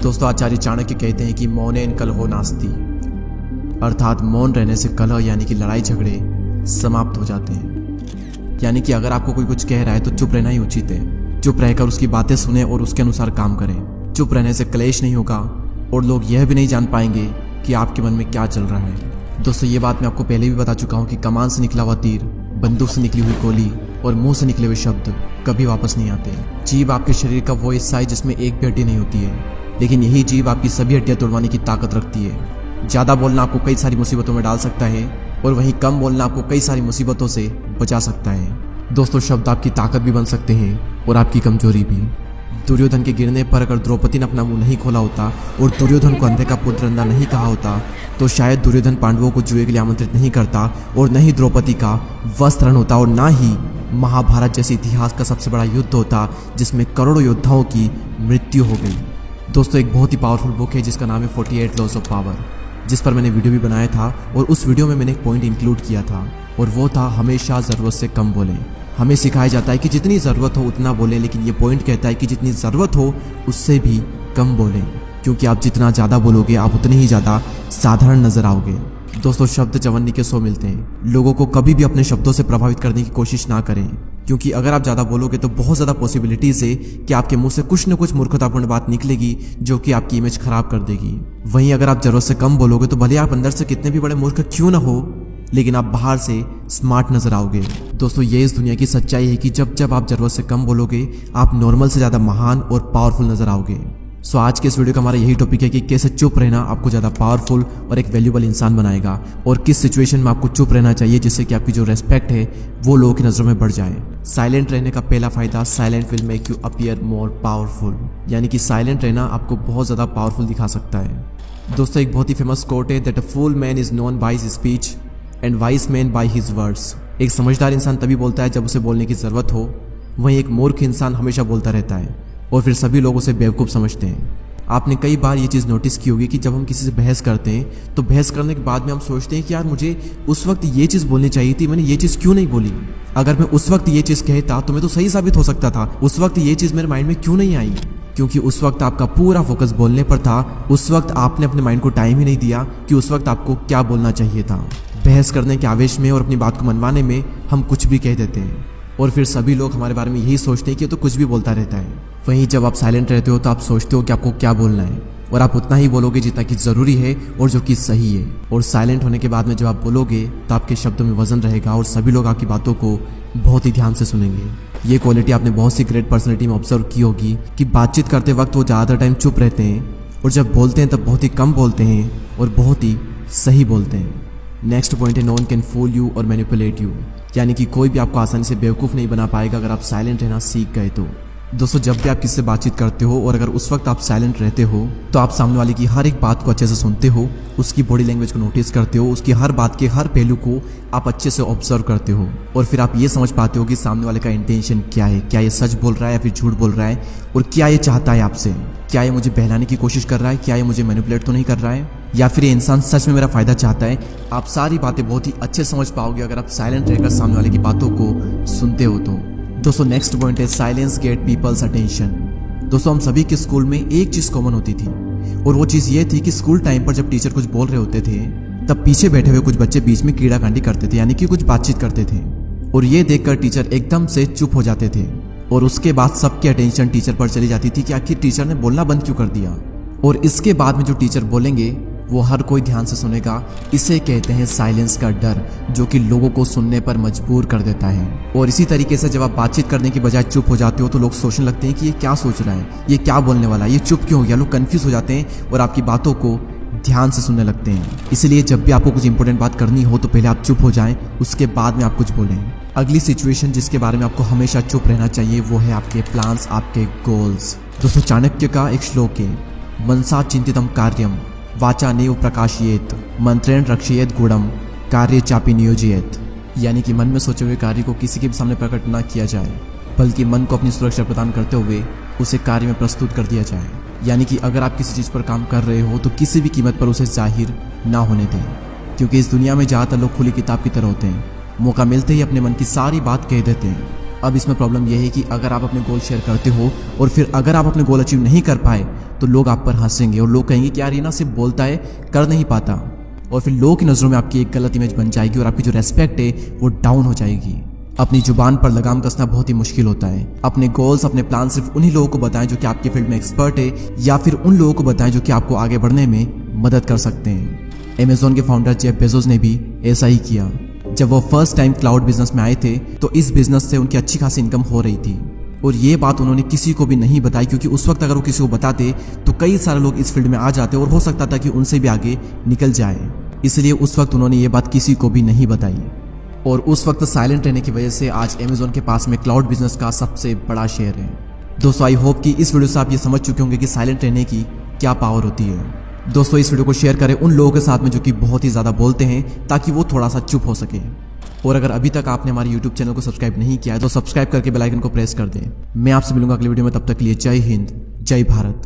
दोस्तों, आचार्य चाणक्य कहते हैं कि मौनेन कलहो नास्ति, अर्थात मौन रहने से कलह यानी कि लड़ाई झगड़े समाप्त हो जाते हैं। यानी कि अगर आपको कोई कुछ कह रहा है तो चुप रहना ही उचित है। चुप रहकर उसकी बातें सुने और उसके अनुसार काम करें। चुप रहने से क्लेश नहीं होगा और लोग यह भी नहीं जान पाएंगे कि आपके मन में क्या चल रहा है। दोस्तों, ये बात मैं आपको पहले भी बता चुका हूँ कि कमान से निकला हुआ तीर, बंदूक से निकली हुई गोली और मुंह से निकले हुए शब्द कभी वापस नहीं आते। जीभ आपके शरीर का वो हिस्सा है जिसमें एक भी हड्डी नहीं होती है, लेकिन यही जीभ आपकी सभी हड्डियां तोड़वाने की ताकत रखती है। ज्यादा बोलना आपको कई सारी मुसीबतों में डाल सकता है और वहीं कम बोलना आपको कई सारी मुसीबतों से बचा सकता है। दोस्तों, शब्द आपकी ताकत भी बन सकते हैं और आपकी कमजोरी भी। दुर्योधन के गिरने पर अगर द्रौपदी ने अपना मुंह नहीं खोला होता और दुर्योधन को अंधे का पुत्र अंधा नहीं कहा होता तो शायद दुर्योधन पांडवों को जुए के लिए आमंत्रित नहीं करता और न ही द्रौपदी का वस्त्रण होता और ना ही महाभारत जैसे इतिहास का सबसे बड़ा युद्ध होता जिसमें करोड़ों योद्धाओं की मृत्यु हो गई। दोस्तों, एक बहुत ही पावरफुल बुक है जिसका नाम है 48 लॉज ऑफ पावर, जिस पर मैंने वीडियो भी बनाया था और उस वीडियो में मैंने एक पॉइंट इंक्लूड किया था और वो था हमेशा ज़रूरत से कम बोलें। हमें सिखाया जाता है कि जितनी ज़रूरत हो उतना बोलें, लेकिन ये पॉइंट कहता है कि जितनी ज़रूरत हो उससे भी कम बोलें, क्योंकि आप जितना ज़्यादा बोलोगे आप उतने ही ज़्यादा साधारण नजर आओगे। दोस्तों, शब्द चवन्नी के 100 मिलते हैं। लोगों को कभी भी अपने शब्दों से प्रभावित करने की कोशिश ना करें, क्योंकि अगर आप ज़्यादा बोलोगे तो बहुत ज़्यादा पॉसिबिलिटीज है कि आपके मुंह से कुछ न कुछ मूर्खतापूर्ण बात निकलेगी जो कि आपकी इमेज खराब कर देगी। वहीं अगर आप जरूरत से कम बोलोगे तो भले आप अंदर से कितने भी बड़े मूर्ख क्यों ना हो, लेकिन आप बाहर से स्मार्ट नजर आओगे। दोस्तों, ये इस दुनिया की सच्चाई है कि जब जब आप जरूरत से कम बोलोगे आप नॉर्मल से ज़्यादा महान और पावरफुल नजर आओगे। सो आज के इस वीडियो का हमारा यही टॉपिक है कि कैसे चुप रहना आपको ज़्यादा पावरफुल और एक वैल्यूबल इंसान बनाएगा और किस सिचुएशन में आपको चुप रहना चाहिए जिससे कि आपकी जो रेस्पेक्ट है वो लोगों की नज़रों में बढ़ जाए। साइलेंट रहने का पहला फायदा, silent will make you appear more powerful, यानी कि साइलेंट रहना आपको बहुत ज़्यादा पावरफुल दिखा सकता है। दोस्तों, एक बहुत ही फेमस कोट है that a fool man is known by his speech and wise man by his words. एक समझदार इंसान तभी बोलता है जब उसे बोलने की ज़रूरत हो, वहीं एक मूर्ख इंसान हमेशा बोलता रहता है और फिर सभी लोग उसे बेवकूफ़ समझते हैं। आपने कई बार ये चीज़ नोटिस की होगी कि जब हम किसी से बहस करते हैं तो बहस करने के बाद में हम सोचते हैं कि यार मुझे उस वक्त ये चीज़ बोलनी चाहिए थी, मैंने ये चीज़ क्यों नहीं बोली। अगर मैं उस वक्त ये चीज़ कहता तो मैं तो सही साबित हो सकता था। उस वक्त ये चीज़ मेरे माइंड में क्यों नहीं आई? क्योंकि उस वक्त आपका पूरा फोकस बोलने पर था। उस वक्त आपने अपने माइंड को टाइम ही नहीं दिया कि उस वक्त आपको क्या बोलना चाहिए था। बहस करने के आवेश में और अपनी बात को मनवाने में हम कुछ भी कह देते हैं और फिर सभी लोग हमारे बारे में यही सोचते हैं कि तो कुछ भी बोलता रहता है। वहीं जब आप साइलेंट रहते हो तो आप सोचते हो कि आपको क्या बोलना है और आप उतना ही बोलोगे जितना कि ज़रूरी है और जो कि सही है। और साइलेंट होने के बाद में जब आप बोलोगे तो आपके शब्दों में वजन रहेगा और सभी लोग आपकी बातों को बहुत ही ध्यान से सुनेंगे। ये क्वालिटी आपने बहुत सी ग्रेट पर्सनैलिटी में ऑब्जर्व की होगी कि बातचीत करते वक्त वो ज़्यादातर टाइम चुप रहते हैं और जब बोलते हैं तब बहुत ही कम बोलते हैं और बहुत ही सही बोलते हैं। नेक्स्ट पॉइंट है no one can fool you और मैनिपुलेट यू, यानी कि कोई भी आपको आसानी से बेवकूफ़ नहीं बना पाएगा अगर आप साइलेंट रहना सीख गए तो। दोस्तों, जब भी आप किससे बातचीत करते हो और अगर उस वक्त आप साइलेंट रहते हो तो आप सामने वाले की हर एक बात को अच्छे से सुनते हो, उसकी बॉडी लैंग्वेज को नोटिस करते हो, उसकी हर बात के हर पहलू को आप अच्छे से ऑब्जर्व करते हो और फिर आप ये समझ पाते हो कि सामने वाले का इंटेंशन क्या है। क्या ये सच बोल रहा है या फिर झूठ बोल रहा है और क्या ये चाहता है आपसे। क्या ये मुझे बहलाने की कोशिश कर रहा है, क्या ये मुझे मैनिपुलेट तो नहीं कर रहा है, या फिर ये इंसान सच में मेरा फ़ायदा चाहता है। आप सारी बातें बहुत ही अच्छे समझ पाओगे अगर आप साइलेंट रहकर सामने वाले की बातों को सुनते हो तो। दोस्तों, नेक्स्ट पॉइंट है साइलेंस गेट पीपल्स अटेंशन। दोस्तों, हम सभी के स्कूल में एक चीज़ कॉमन होती थी और वो चीज़ ये थी कि स्कूल टाइम पर जब टीचर कुछ बोल रहे होते थे तब पीछे बैठे हुए कुछ बच्चे बीच में कीड़ाकांडी करते थे, यानी कि कुछ बातचीत करते थे और ये देखकर टीचर एकदम से चुप हो जाते थे और उसके बाद सबकी अटेंशन टीचर पर चली जाती थी कि आखिर टीचर ने बोलना बंद क्यों कर दिया। और इसके बाद में जो टीचर बोलेंगे वो हर कोई ध्यान से सुनेगा। इसे कहते हैं साइलेंस का डर, जो कि लोगों को सुनने पर मजबूर कर देता है। और इसी तरीके से जब आप बातचीत करने की बजाय चुप हो जाते हो तो लोग सोचने लगते हैं कि ये क्या सोच रहा है, ये क्या बोलने वाला है, ये चुप क्यों हो गया। लोग कंफ्यूज हो जाते हैं और आपकी बातों को ध्यान से सुनने लगते हैं। इसलिए जब भी आपको कुछ इंपॉर्टेंट बात करनी हो तो पहले आप चुप हो जाएं, उसके बाद में आप कुछ बोलें। अगली सिचुएशन जिसके बारे में आपको हमेशा चुप रहना चाहिए वो है आपके प्लान्स, आपके गोल्स। दोस्तों, चाणक्य का एक श्लोक है मनसा चिंतितम कार्यम वाचा नेव प्रकाशयेत मंत्रेण रक्षयेत गुणम कार्य चापी नियोजयेत, यानी कि मन में सोचे हुए कार्य को किसी के भी सामने प्रकट ना किया जाए बल्कि मन को अपनी सुरक्षा प्रदान करते हुए उसे कार्य में प्रस्तुत कर दिया जाए। यानी कि अगर आप किसी चीज़ पर काम कर रहे हो तो किसी भी कीमत पर उसे जाहिर ना होने दें, क्योंकि इस दुनिया में ज़्यादातर लोग खुली किताब की तरह होते हैं, मौका मिलते ही अपने मन की सारी बात कह देते हैं। अब इसमें प्रॉब्लम यह है कि अगर आप अपने गोल शेयर करते हो और फिर अगर आप अपने गोल अचीव नहीं कर पाए तो लोग आप पर हंसेंगे और लोग कहेंगे कि यार ये ना सिर्फ बोलता है, कर नहीं पाता। और फिर लोगों की नज़रों में आपकी एक गलत इमेज बन जाएगी और आपकी जो रेस्पेक्ट है वो डाउन हो जाएगी। अपनी जुबान पर लगाम कसना बहुत ही मुश्किल होता है। अपने गोल्स, अपने प्लान सिर्फ उन्हीं लोगों को बताएं जो कि आपकी फील्ड में एक्सपर्ट है, या फिर उन लोगों को बताएं जो कि आपको आगे बढ़ने में मदद कर सकते हैं। अमेज़न के फाउंडर जेफ बेजोस ने भी ऐसा ही किया। जब वो फर्स्ट टाइम क्लाउड बिजनेस में आए थे तो इस बिजनेस से उनकी अच्छी खासी इनकम हो रही थी, और ये बात उन्होंने किसी को भी नहीं बताई, क्योंकि उस वक्त अगर वो किसी को बताते तो कई सारे लोग इस फील्ड में आ जाते और हो सकता था कि उनसे भी आगे निकल जाए। इसलिए उस वक्त उन्होंने ये बात किसी को भी नहीं बताई, और उस वक्त साइलेंट रहने की वजह से आज अमेज़न के पास में क्लाउड बिजनेस का सबसे बड़ा शेयर है। दोस्तों, आई होप कि इस वीडियो से आप ये समझ चुके होंगे कि साइलेंट रहने की क्या पावर होती है। दोस्तों, इस वीडियो को शेयर करें उन लोगों के साथ में जो कि बहुत ही ज़्यादा बोलते हैं, ताकि वो थोड़ा सा चुप हो सके। और अगर अभी तक आपने हमारे YouTube चैनल को सब्सक्राइब नहीं किया है तो सब्सक्राइब करके बेल आइकन को प्रेस कर दें। मैं आपसे मिलूंगा अगली वीडियो में, तब तक के लिए जय हिंद, जय भारत।